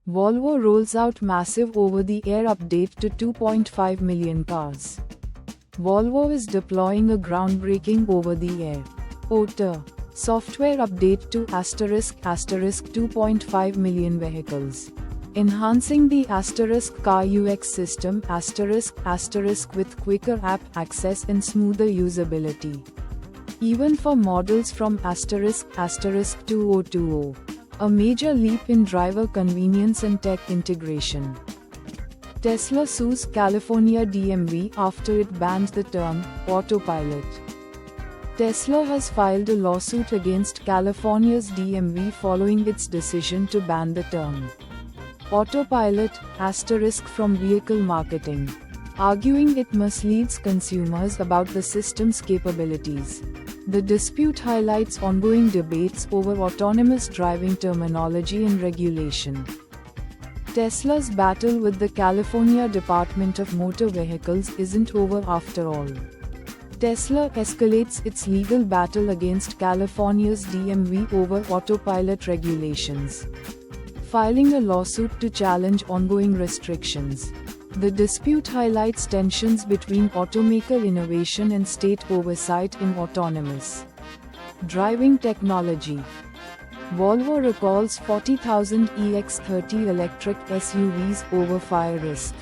Volvo rolls out massive over-the-air update to 2.5 million cars. Volvo is deploying a groundbreaking over-the-air OTA software update to *** 2.5 million vehicles, enhancing the *** car UX system *** with quicker app access and smoother usability. Even for models from *** 2020. A major leap in driver convenience and tech integration. Tesla sues California DMV after it bans the term autopilot. Tesla has filed a lawsuit against California's DMV following its decision to ban the term autopilot * from vehicle marketing, arguing it misleads consumers about the system's capabilities. The dispute highlights ongoing debates over autonomous driving terminology and regulation. Tesla's battle with the California Department of Motor Vehicles isn't over after all. Tesla escalates its legal battle against California's DMV over autopilot regulations, filing a lawsuit to challenge ongoing restrictions. The dispute highlights tensions between automaker innovation and state oversight in autonomous driving technology. Volvo recalls 40,000 EX30 electric SUVs over fire risk.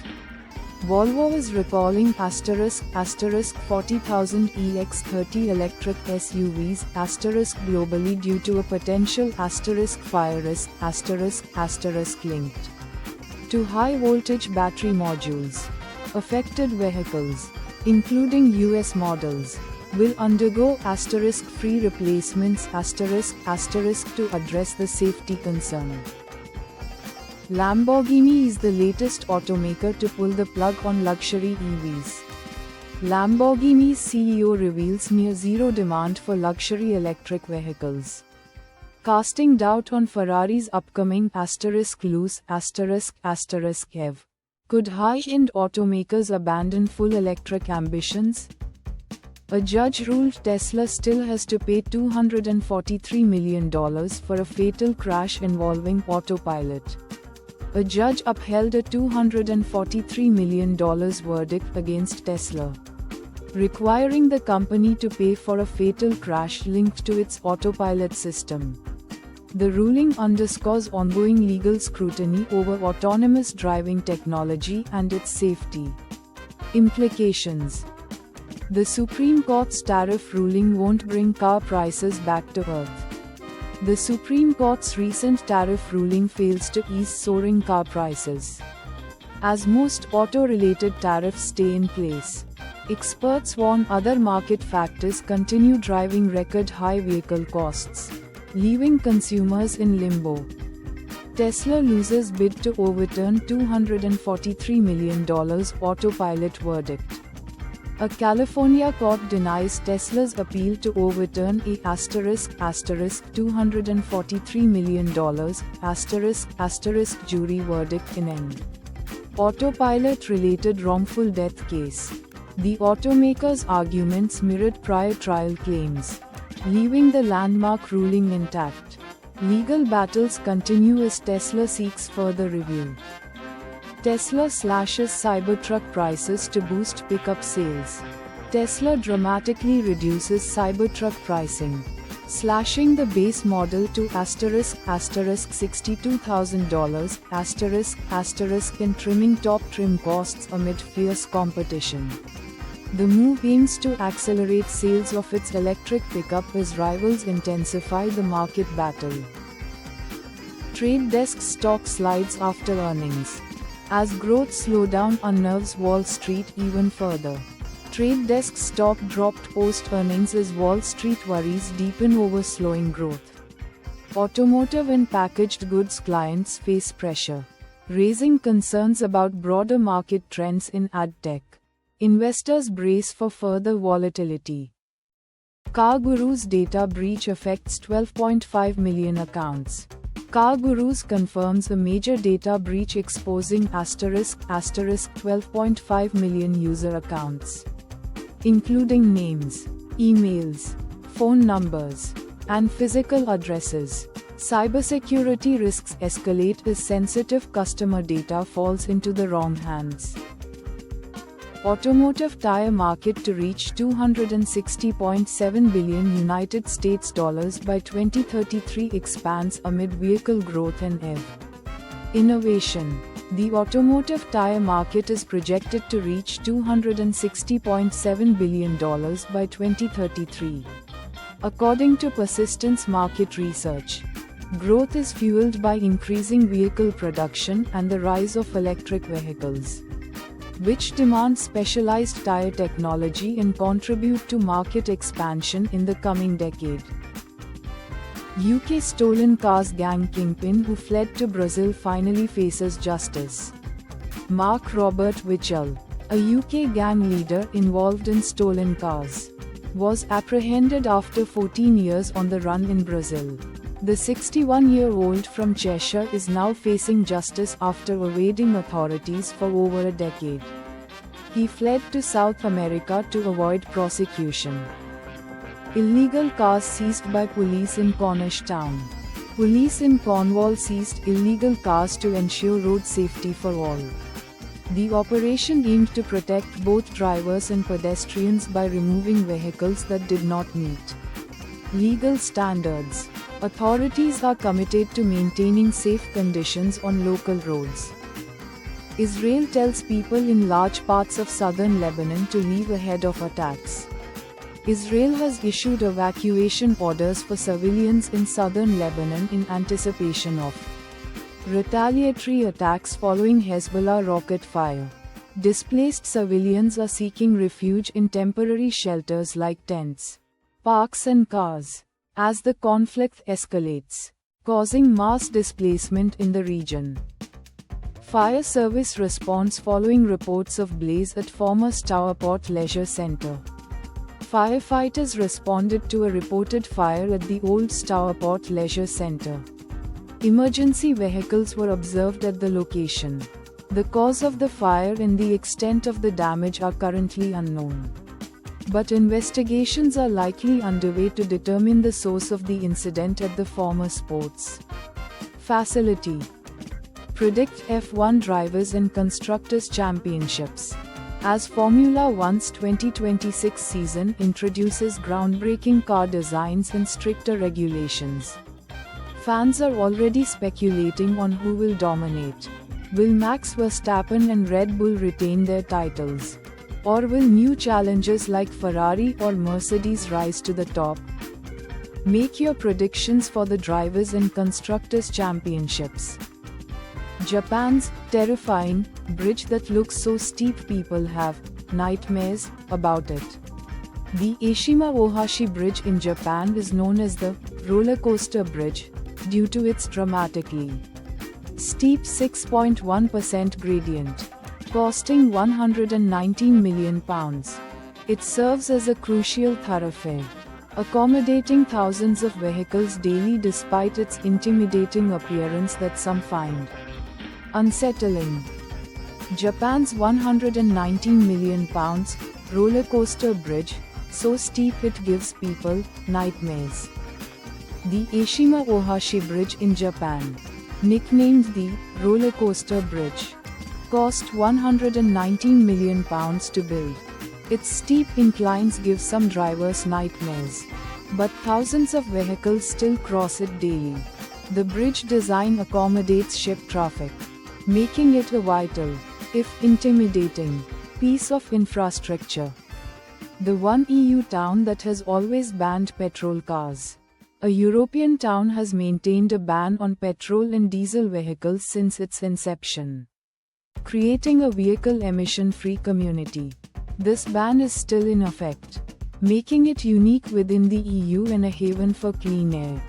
Volvo is recalling ** 40,000 EX30 electric SUVs * globally due to a potential * fire risk * linked to high-voltage battery modules. Affected vehicles, including US models, will undergo *free replacements * to address the safety concern. Lamborghini is the latest automaker to pull the plug on luxury EVs. Lamborghini's CEO reveals near-zero demand for luxury electric vehicles, casting doubt on Ferrari's upcoming *loose *EV. Could high-end automakers abandon full electric ambitions? A judge ruled Tesla still has to pay $243 million for a fatal crash involving autopilot. A judge upheld a $243 million verdict against Tesla, requiring the company to pay for a fatal crash linked to its autopilot system. The ruling underscores ongoing legal scrutiny over autonomous driving technology and its safety implications. The Supreme Court's tariff ruling won't bring car prices back to earth. The Supreme Court's recent tariff ruling fails to ease soaring car prices, as most auto-related tariffs stay in place. Experts warn other market factors continue driving record-high vehicle costs, leaving consumers in limbo. Tesla loses bid to overturn $243 million autopilot verdict. A California court denies Tesla's appeal to overturn a ** $243 million * jury verdict in an autopilot-related wrongful death case. The automaker's arguments mirrored prior trial claims, leaving the landmark ruling intact. Legal battles continue as Tesla seeks further review. Tesla slashes Cybertruck prices to boost pickup sales. Tesla dramatically reduces Cybertruck pricing, slashing the base model to * $62,000 and trimming top trim costs amid fierce competition. The move aims to accelerate sales of its electric pickup as rivals intensify the market battle. Trade Desk stock slides after earnings, as growth slowdown unnerves Wall Street even further. Trade Desk stock dropped post-earnings as Wall Street worries deepen over slowing growth. Automotive and packaged goods clients face pressure, raising concerns about broader market trends in ad tech. Investors brace for further volatility. CarGurus data breach affects 12.5 million accounts. CarGurus confirms a major data breach exposing * 12.5 million user accounts, including names, emails, phone numbers, and physical addresses. Cybersecurity risks escalate as sensitive customer data falls into the wrong hands. Automotive tire market to reach $260.7 billion United States dollars by 2033 expands amid vehicle growth and EV innovation. The automotive tire market is projected to reach $260.7 billion by 2033. According to Persistence Market Research, growth is fueled by increasing vehicle production and the rise of electric vehicles, which demand specialized tire technology and contribute to market expansion in the coming decade. UK stolen cars gang kingpin who fled to Brazil finally faces justice. Mark Robert Mitchell, a UK gang leader involved in stolen cars, was apprehended after 14 years on the run in Brazil. The 61-year-old from Cheshire is now facing justice after evading authorities for over a decade. He fled to South America to avoid prosecution. Illegal cars seized by police in Cornish town. Police in Cornwall seized illegal cars to ensure road safety for all. The operation aimed to protect both drivers and pedestrians by removing vehicles that did not meet legal standards. Authorities are committed to maintaining safe conditions on local roads. Israel tells people in large parts of southern Lebanon to leave ahead of attacks. Israel has issued evacuation orders for civilians in southern Lebanon in anticipation of retaliatory attacks following Hezbollah rocket fire. Displaced civilians are seeking refuge in temporary shelters like tents, parks and cars, as the conflict escalates, causing mass displacement in the region. Fire service response following reports of blaze at former Stourport Leisure Centre. Firefighters responded to a reported fire at the old Stourport Leisure Centre. Emergency vehicles were observed at the location. The cause of the fire and the extent of the damage are currently unknown, but investigations are likely underway to determine the source of the incident at the former sports facility. Predict F1 drivers and constructors championships. As Formula One's 2026 season introduces groundbreaking car designs and stricter regulations, fans are already speculating on who will dominate. Will Max Verstappen and Red Bull retain their titles? Or will new challengers like Ferrari or Mercedes rise to the top? Make your predictions for the Drivers' and Constructors' Championships. Japan's terrifying bridge that looks so steep people have nightmares about it. The Ashima Ohashi Bridge in Japan is known as the roller coaster bridge due to its dramatically steep 6.1% gradient, costing £119 million. It serves as a crucial thoroughfare, accommodating thousands of vehicles daily despite its intimidating appearance that some find unsettling. Japan's £119 million roller coaster bridge, so steep it gives people nightmares. The Ashima Ohashi Bridge in Japan, nicknamed the roller coaster bridge, cost £119 million to build. Its steep inclines give some drivers nightmares, but thousands of vehicles still cross it daily. The bridge design accommodates ship traffic, making it a vital, if intimidating, piece of infrastructure. The one EU town that has always banned petrol cars. A European town has maintained a ban on petrol and diesel vehicles since its inception, creating a vehicle emission-free community. This ban is still in effect, making it unique within the EU and a haven for clean air.